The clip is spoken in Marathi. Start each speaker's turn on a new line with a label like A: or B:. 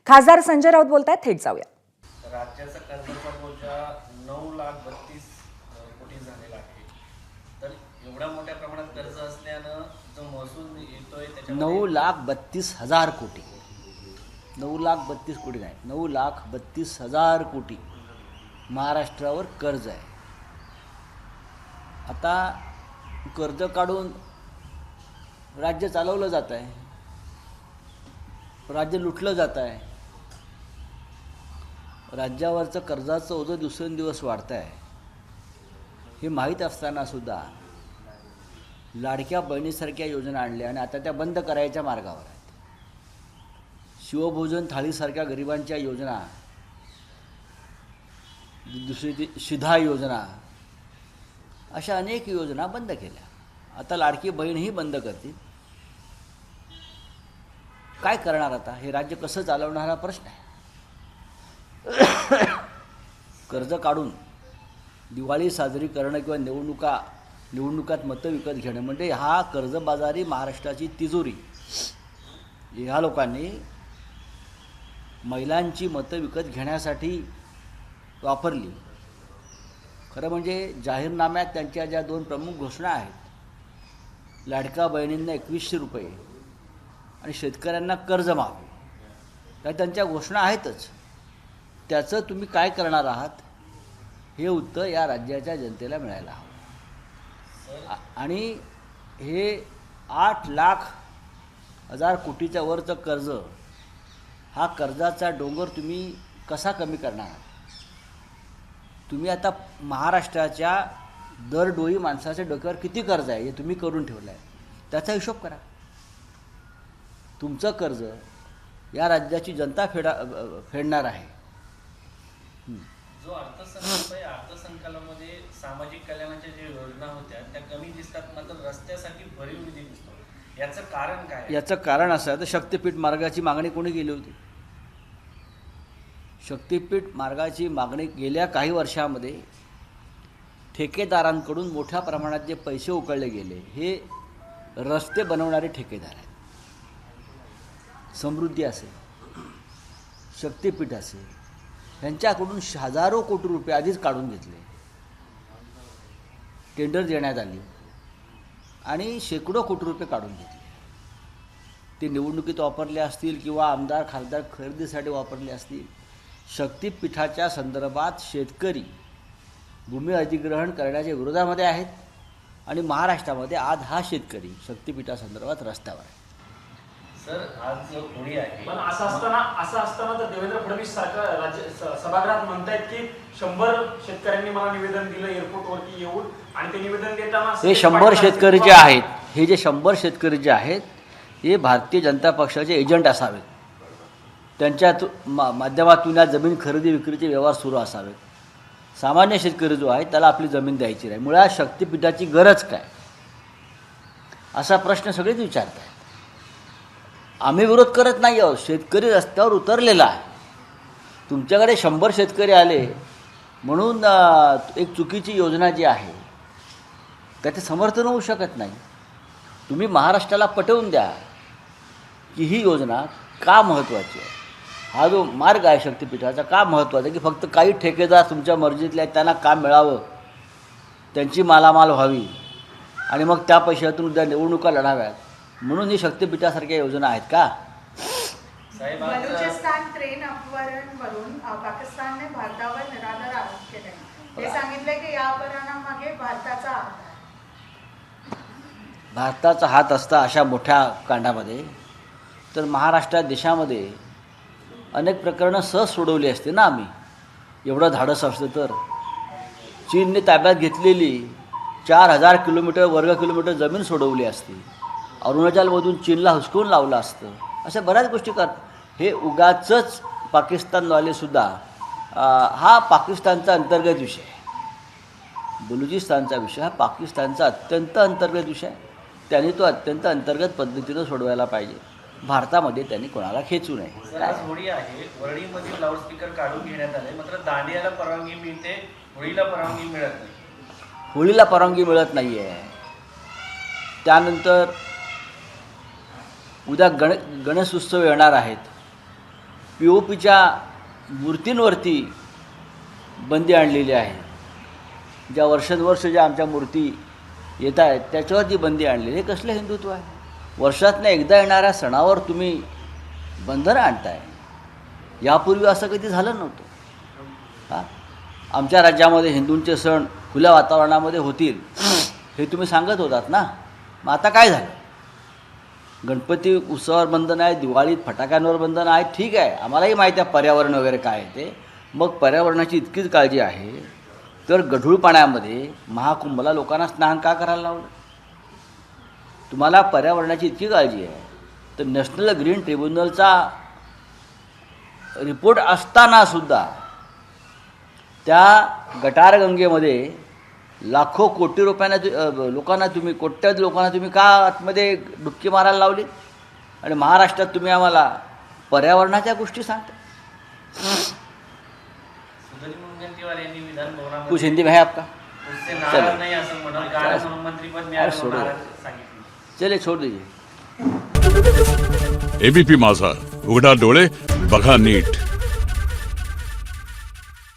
A: खासदार संजय राऊत बोलतायत, थेट जाऊया.
B: राज्याचा कर्जाचा बोजा 9,32,00,000 झालेला आहे. तर एवढ्या मोठ्या प्रमाणात कर्ज असल्यानं जो महसूल येतोय त्याच्यामध्ये
C: 9,32,000 कोटी, 9,32,000 कोटी नाही, 9,32,000 कोटी महाराष्ट्रावर कर्ज आहे. आता कर्ज काढून राज्य चालवलं जात आहे, राज्य लुटलं जात आहे. राज्यावरचं कर्जाचं ओझं दिवसेंदिवस वाढतं आहे. हे माहीत असतानासुद्धा लाडक्या बहिणीसारख्या योजना आणल्या आणि आता त्या बंद करायच्या मार्गावर आहेत. शिवभोजन थाळीसारख्या गरिबांच्या योजना, दुसरी ती शिधा योजना, अशा अनेक योजना बंद केल्या. आता लाडकी बहीणही बंद करतील. काय करणार आता? हे राज्य कसं चालवणार हा प्रश्न आहे. कर्ज काढून दिवाळी साजरी करणं किंवा निवडणुकात मतं विकत घेणं म्हणजे हा कर्जबाजारी महाराष्ट्राची तिजोरी. ह्या लोकांनी महिलांची मतं विकत घेण्यासाठी वापरली. खरं म्हणजे जाहीरनाम्यात त्यांच्या ज्या 2 प्रमुख घोषणा आहेत, लाडक्या बहिणींना 2100 रुपये आणि शेतकऱ्यांना कर्जमाफी, त्या त्यांच्या घोषणा आहेतच. त्याचं तुम्ही काय करणार आहात हे उत्तर या राज्याच्या जनतेला मिळायला हवं. आणि हे 8,00,000 कोटीच्या वरचं कर्ज, हा कर्जाचा डोंगर तुम्ही कसा कमी करणार आहात? तुम्ही आता महाराष्ट्राच्या दरडोई माणसाच्या डोक्यावर किती कर्ज आहे हे तुम्ही करून ठेवलं आहे, त्याचा हिशोब करा. तुमचं कर्ज या राज्याची जनता फेडणार आहे.
B: जो अर्थसंकल्प आहे, अर्थसंकल्पामध्ये सामाजिक कल्याणाच्या ज्या योजना होत्या त्या कमी दिसतात, मात्र रस्त्यासाठी भरीव निधी दिसतो. याचं कारण काय?
C: याचं कारण असं आहे, तर शक्तीपीठ मार्गाची मागणी कोणी केली होती? शक्तीपीठ मार्गाची मागणी गेल्या काही वर्षामध्ये ठेकेदारांकडून मोठ्या प्रमाणात जे पैसे उकळले गेले, हे रस्ते बनवणारे ठेकेदार आहेत. समृद्धी असेल, शक्तीपीठ असेल, यांच्याकडून हजारो कोटी रुपये आधीच काढून घेतले. टेंडर देण्यात आली आणि शेकडो कोटी रुपये काढून घेतले. ते निवडणुकीत वापरले असतील किंवा आमदार खासदार खरेदीसाठी वापरले असतील. शक्तीपीठाच्या संदर्भात शेतकरी भूमी अधिग्रहण करण्याच्या विरोधामध्ये आहेत आणि महाराष्ट्रामध्ये आज हा शेतकरी शक्तीपीठासंदर्भात रस्त्यावर आहे.
B: सर, आज होळी आहे,
D: पण असं असताना तर देवेंद्र फडणवीस सरकार राज्य सभागृहात म्हणतायत की 100 शेतकऱ्यांनी मला निवेदन दिलं एअरपोर्टवरती येऊन, आणि ते निवेदन देताना
C: हे 100 शेतकरी जे आहेत, हे जे 100 शेतकरी जे आहेत, हे भारतीय जनता पक्षाचे एजंट असावेत. त्यांच्या माध्यमातून या जमीन खरेदी विक्रीचे व्यवहार सुरू असावेत. सामान्य शेतकरी जो आहे त्याला आपली जमीन द्यायची नाही. मुळात शक्तीपीठाची गरज काय, असा प्रश्न सगळेच विचारत आहेत. आम्ही विरोध करत नाही आहोत, शेतकरी रस्त्यावर उतरलेला आहे. तुमच्याकडे 100 शेतकरी आले म्हणून एक चुकीची योजना जी आहे त्याचे समर्थन होऊ शकत नाही. तुम्ही महाराष्ट्राला पटवून द्या की ही योजना का महत्त्वाची आहे. हा जो मार्ग आहे शक्तीपीठाचा का महत्त्वाचा आहे, की फक्त काही ठेकेदार तुमच्या मर्जीतले आहेत, त्यांना काम मिळावं, त्यांची मालामाल व्हावी आणि मग त्या पैशातून उद्या निवडणुका लढाव्यात, म्हणून ही शक्तीपीठासारख्या योजना आहेत का?
B: साहेब,
E: बलुचिस्तान ट्रेन अपहरणवरून पाकिस्तानने भारतावर निराधार आरोप केले. हे सांगितले की या अपहरणामागे भारताचा हात आहे.
C: भारताचा हात असता अशा मोठ्या कांडामध्ये तर महाराष्ट्रात देशामध्ये अनेक प्रकरणं सहज सोडवली असते ना. आम्ही एवढं धाडस असतं तर चीनने ताब्यात घेतलेली 4,000 वर्ग किलोमीटर जमीन सोडवली असती. अरुणाचलमधून चीनला हुसकून लावलं असतं. अशा बऱ्याच गोष्टी हे उगाचच पाकिस्तानवालेसुद्धा हा पाकिस्तानचा अंतर्गत विषय आहे. बलुचिस्तानचा विषय हा पाकिस्तानचा अत्यंत अंतर्गत विषय आहे. त्यांनी तो अत्यंत अंतर्गत पद्धतीनं सोडवायला पाहिजे. भारतामध्ये त्यांनी कोणाला खेचू नये.
B: सर, आज होळी आहे, वरळीमधील लाऊडस्पीकर काढून घेण्यात आले, मात्र दांडियाला परवानगी मिळते, होळीला परवानगी मिळत नाही.
C: होळीला परवानगी मिळत नाही आहे. त्यानंतर उद्या गणेश उत्सव येणार आहेत. POPच्या मूर्तींवरती बंदी आणलेली आहे. ज्या वर्षानुवर्ष ज्या आमच्या मूर्ती येत आहेत त्याच्यावरती बंदी आणलेली. हे कसलं हिंदुत्व आहे? वर्षातनं एकदा येणाऱ्या सणावर तुम्ही बंधनं आणताय. यापूर्वी असं कधी झालं नव्हतं. हां, आमच्या राज्यामध्ये हिंदूंचे सण खुल्या वातावरणामध्ये होतील हे तुम्ही सांगत होतात ना. मग आता काय झालं? गणपती उत्सवावर बंधन आहे, दिवाळीत फटाक्यांवर बंधन आहे, ठीक आहे, आम्हालाही माहिती आहे पर्यावरण वगैरे काय आहे ते. मग पर्यावरणाची इतकीच काळजी आहे तर गढूळ पाण्यामध्ये महाकुंभला लोकांना स्नान का करायला लावलं? तुम्हाला पर्यावरणाची इतकी काळजी आहे तर नॅशनल ग्रीन ट्रिब्युनलचा रिपोर्ट असतानासुद्धा त्या गटारगंगेमध्ये लाखो कोटी लोकांना तुम्ही कोट्यावधी लोकांना तुम्ही का आतमध्ये डुबकी मारायला लावली? आणि महाराष्ट्रात तुम्ही आम्हाला पर्यावरणाच्या गोष्टी सांगता.
B: सुधीर मुनगंटीवार यांनी विधान
C: कुछ
B: भवनामध्ये
C: हिंदी में है आपका?
B: उससे
C: चलो.
B: नाराज नाही असं म्हणत गाडा म्हणून मंत्रीपद मिळालं
C: सोडू.
B: म्हणून नाराज सांगितलं.
C: चलिए छोड़ दीजिए.
F: एबीपी माझा, उघडा डोळे बघा नीट.